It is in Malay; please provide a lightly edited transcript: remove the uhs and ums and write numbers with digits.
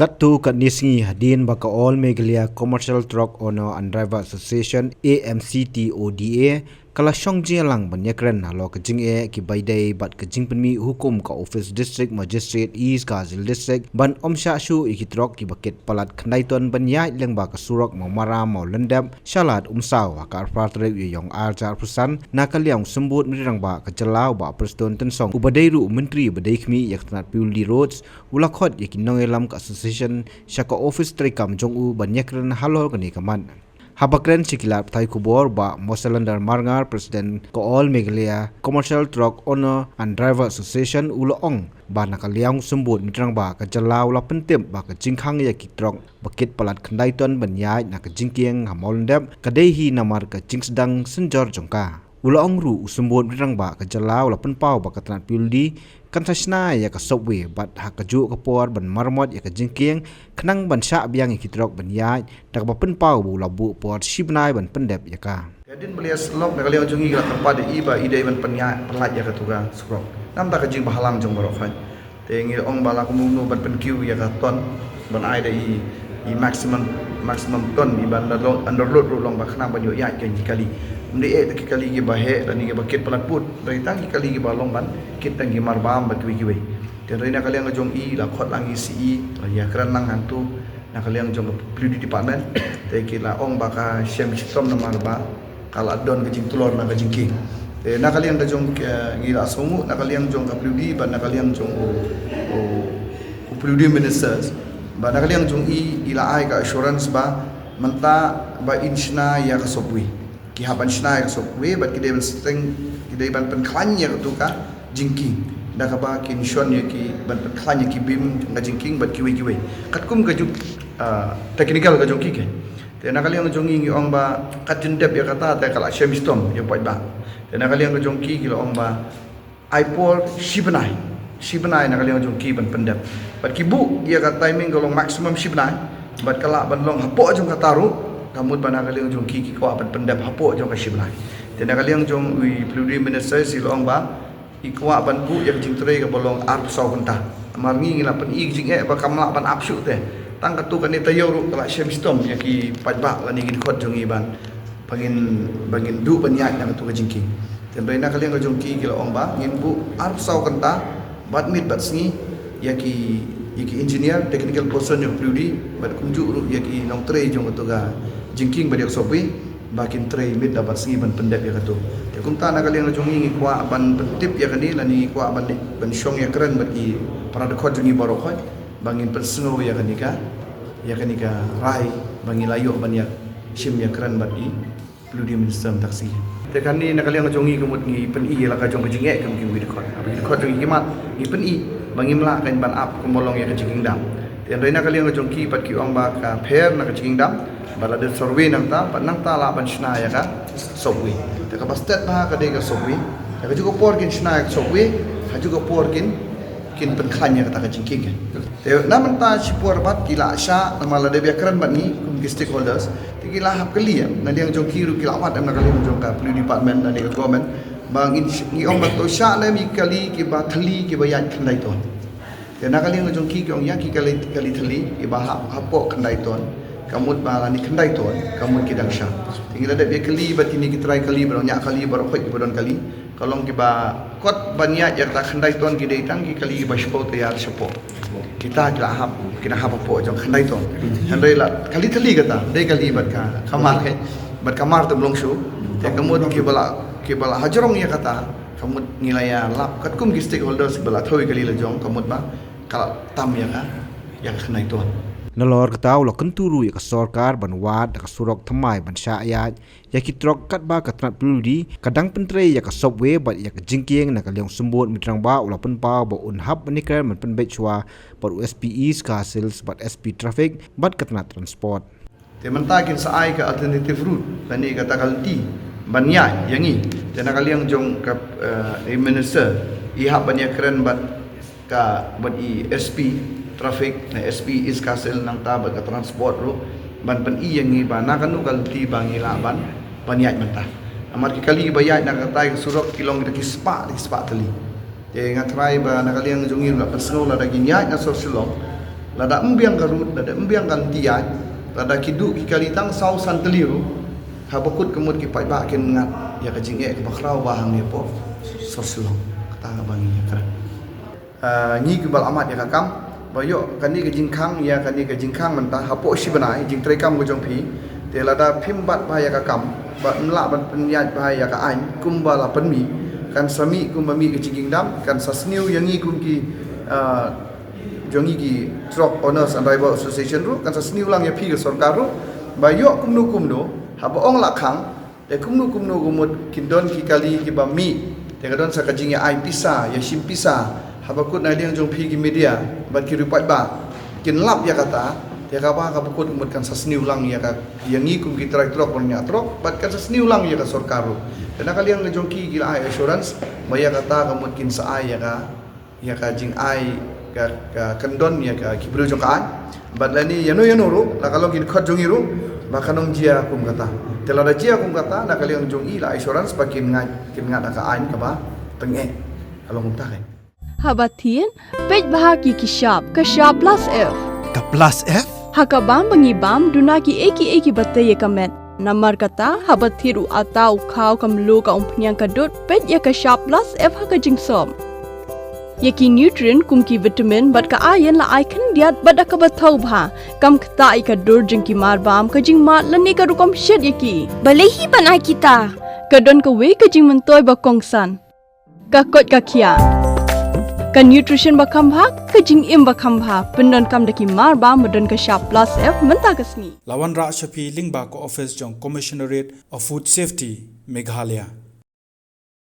Katu kat nisngi hadin baka All Meghalaya Commercial Truck Owner and Driver Association AMCTODA kala syong lang banyakran halo kejing ki baidai bat kejing penmi hukum ka Office District Magistrate East Kazil District ban omsha shu ikitrok ki baket palat khandaiton banyai leng ba ka surok mamara mau lendap shalat umsaw ka arpatre yong arjar pusan nakaliang sembut mirang ba ka jelau ba preston tensong ubadairu menteri badai khmi yaknat piuli roads ulakhot yakinong elam ka association shaka office trekam jong banyakran halo kani kaman Habakren Sikilat Thai Kubor ba Mosalandar Marngar President ko All Meghalaya Commercial Truck Owner and Driver Association Uloong ba nakaliang sembut mitrang ba ka jalaw la pentep ba ka jingkhang ya kitrok bakit palat khandaiton banyai na ka jingkieng hamolndep kadehi namar ka jingsdang senjor jongka Uloong ru sembut mitrang ba ka jalaw la penpau ba ka tanat pildi kan sasna ya ka subway bat hakaju ka por ban marmot ya ka jingkieng khnang ban sha biang ikitrok ban yai tak ba penpau bu labu por shibnai ban pendep ya ka Kadin belia slok na kaliang jungi la tempat de iba ide ban penya pelat ya ka tuga sukrok nam ta ka jing bahalang jong barok fan te ngi ong bala ku munu ban pen kiu ya ka ton ban ai de i maximum ton i ban underload ru long ba khna ban yo ya ke kali mde e kali gi bahe dan gi baket pelat put dari tangi kali gi balong ban kit tangi marbam batwi gi we te reina kaliang jong i la khot langi si ya kran lang hantu na kaliang jong police department te ki la ong ba ka shem chitom na marba kala don ke jing tulor na ke jing king te na kaliang da jong ngi la somu na kaliang jong ka police ban na kaliang jong o police ministers ba na kaliang jong i ila ai ka assurance ba manta ba inchna ya ka sopwi ki haban shna ya ka sopwi ba ki deben string ki deben pen klanya tu ka jing king da ka ba ki inshon ya ki ban pen klanya ki bim ka jing king ba ki we kat kum ka juk technical ka jong ki ke te na kaliang jong ngi ong ba kat jendep ya kata te kala shemistom ya poi ba te na kaliang jong ki ki ong ba ipol shibnai na kaliang jong ki ban pendep bat ki bu ya ka timing golong maximum shibnai bat kala ban long hapo jong ka taru kamut ban na kaliang jong ki ko ban pendep hapo jong ka shibnai te na kaliang jong wi pluri minister si ong ba ikwa ban bu ya jing tre ka bolong arp sau kenta mar ngi la pen i jing ba kamla ban apsu te tang ka tu kan ni tayo ru kala shemistom ya ki pajba la ni gin khot jong i ban bangin du ban ya na tu ka jing ki te na kaliang jong ki la ong ba ngin bu arp sau kenta bat mit bat sngi ya ki engineer technical person yang pludi bat kunju ru ya ki nong tre jong tu ga jingking ba dia sopi bakin tre mit dapat sngi ban pendep ya katu te kum ta na kaliang jong ngi kwa ban pentip ya kani la ni kwa ban syong ya keren bat ki para de khot jong i baro khot bangin persno ya kani ka rai bangi layo ban ya shim ya keren bat i pludi minister taksi te kan ni na kaliang jong i kumut ngi pen i la ka jong jing e kum ki wi de khot abi de khot jong i mat ngi pen i bangi mla kan ban ap kumolong ya ka jing dam te reina kaliang jong ki pat ki ong ba ka pher na ka jing dam bala de survey nang ta pat nang ta la ban shna ya ka sobwi te ka bastet ba ka de ka sobwi ya ka jugo por kin shna ya ka sobwi ha jugo por kin pen khanya ka ta ka jing king te naman ta si por bat ki la sha na mala de biakran bat ni kum ki stakeholders te ki la hap kali na liang jong ki ru ki la wat na kaliang jong ka police department na de ka government bang ngi ong ba to sha le mi kali ki ba thali ki ba yan khandai ton te na kaliang jong ki ong ya ki kali thali ki ba hapo khandai ton kamut ba la ni khandai ton kamut ki dang sha tinggal ada be kali ba tini ki try kali ba nya kali ba khoi ki ba don kali kalong ki ba kot banya ya ta khandai ton ki dei tang ki kali ba spo te ya spo kita kila hap kina hap po jong khandai ton handai la kali thali kata dei kali ba ka kamar ke ba kamar tu blong shu te kamut ki bala hajrong ya kata kamut ngilaya lap kat kum ki stakeholders bala thoi kali la jong kamut ba kala tam ya ka yang khandai ton Nalor kataw lo kenturu ya ka sarkar ban wad ka surok thamai ban sha ya kitrok kat ba ka trat pludi kadang pentre ya ka subway bat ya ka jingkieng na ka leong sembut mitrang ba ula penpa ba unhap manikar man pen bechwa par USPEs ka sales bat SP traffic bat ka trat transport te mentakin sa ai ka alternative route tani ka takalti banya yangi te na kaliang jong ka minister ihap banya keren bat ka bat i SP traffic na SP is kasel nang tabag ka transport ro ban pen i yang iba na kanu kalti bangi laban banyat mentah amar ki kali bayat na katay surok kilong ki spa tali te nga try ba na kaliang jungir la personal la ginyat na social lada embiang garut, lada embiang gantian, lada kidu kikali tang sau santeliru, habakut kemud kipai ba ken ngat ya kajing ke bakrau bahang ni po soslong kata bang ya kan. Ni kebal amat ya kakam, bayo kani kajing kang ya kani kajing kang mentah hapo si benai jing trekam gojong pi, te lada pimbat bahaya kakam, ba melak ban penyat bahaya ka ain kumbala penmi, kan sami kumbami kajing dam, kan sasniu yang ni kumki jongi ki Truck Owners and Driver Association ru kan sasniu lang ya pi ke sarkar ru, bayo kumno haba ong lakhang de kumnu gumut kindon ki kali ki bami de kadon sa kajing ya ai pisa ya sim pisa haba kut na liang jong pi ki media bat ki ripat ba kin lap ya kata de ka ba ka kut gumut kan sasniu lang ya ka yang ngi kum ki truck on nya truck bat kan sasniu lang ya ka sarkar ru dan kaliang jong ki ai assurance maya kata gumut kin sa ai ya ka jing ai ka kendon ya ka kibru jong ka bat lani yano ru la kalau kin khot jong iru makanong jia kum kata telada jia kum kata na kaliang jong i la insurance pakin ngat ka ain ka ba penge kalau kum ta kai habatin pej bahagi ki sharp plus f Ka plus F? hakabam bangibam dunaki eki batay kamet namar kata habathiru atau khau kamlu ka umpnyang kadut pej ya ka sharp plus f hakajing som yaki nutrient kumki vitamin bat ka ayan la icon diat bat ka bathau bha kam kta i ka dur jing ki mar bam ka jing mat lani ka rukom shet yaki balehi banai kita ka don ka we ka jing mentoy ba kongsan ka kot ka khia ka nutrition ba kham bha ka jing im ba kham bha pendon kam daki mar bam modon ka sharp plus f menta kasni Lawan Ra Shafi Lingba ko office jong Commissionerate of Food Safety Meghalaya.